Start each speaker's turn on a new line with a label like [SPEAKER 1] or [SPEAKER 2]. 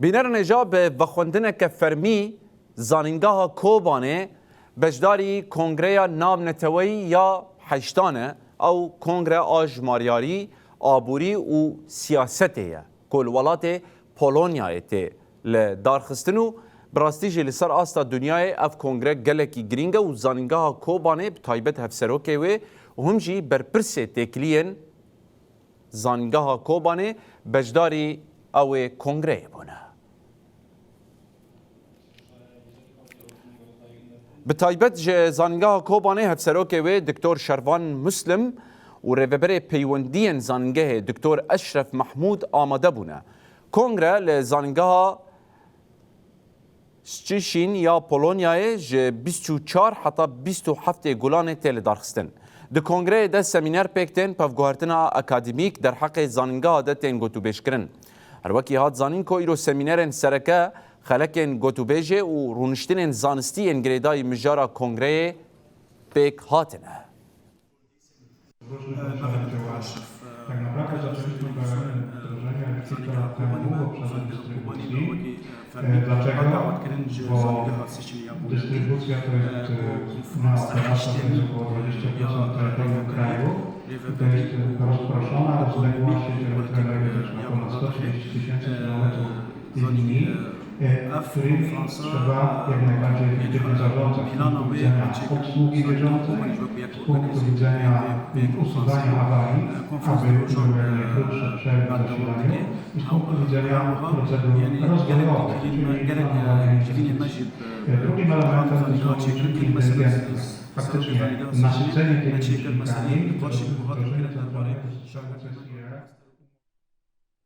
[SPEAKER 1] بینر نجا به وخوندنه که فرمی زانینگاه کوبانه بجداری کنگره ناب نتوی یا حشتانه او کنگره آجماریاری آبوری و سیاسته کل ولات پولونیا ته لدارخستنو براستیجی لسر آستا دنیای اف کنگره گلکی گرینگه و زانینگاه کوبانه بتایبت هفسروکه و هم جی برپرسه تکلین زانینگاه کوبانه بجداری او کنگره بونه. بتایبت جه زانینگاه کوبانه هفسروکه و دکتور شروان مسلم و ریوبر پیوندین زانینگاه دکتور اشرف محمود آماده بونه. کنگره لزانینگاه شچشین یا پولونیای جه 24 حتی 27 گلان تل دارخستن. د کنگره ده سمینار پیکتن پفگوهرتنا اکادمیک در حق زانینگاه ده تین گوتو بیش کرن. هر وکی هات زانین که ایرو سمینارن سرکه خلکن گوتو بیجه و رونشتن زانستی انگریدای مجارا کنگره پیک هاتنه.
[SPEAKER 2] Tak naprawdę zaczęliśmy wdrożenie kilka lat temu w obszarze dystrybucji. Dlaczego? Bo dystrybucja to jest na operacja to jest około 20% terytorium kraju. To jest rozproszona rozległość elektroenergetyczna, ponad 130 000 kilometrów linii, którymi trzeba jak najbardziej efektywnie zarządzać z punktu widzenia obsługi bieżącej, z punktu widzenia usuwania awarii, aby były najkrótsze przerwy w zasilaniu i z punktu widzenia procedur rozwojowych, czyli planowania. Drugim elementem to są silniki inteligentne. Faktycznie nasycenie tymi silnikami, wdrożenie centralnego systemu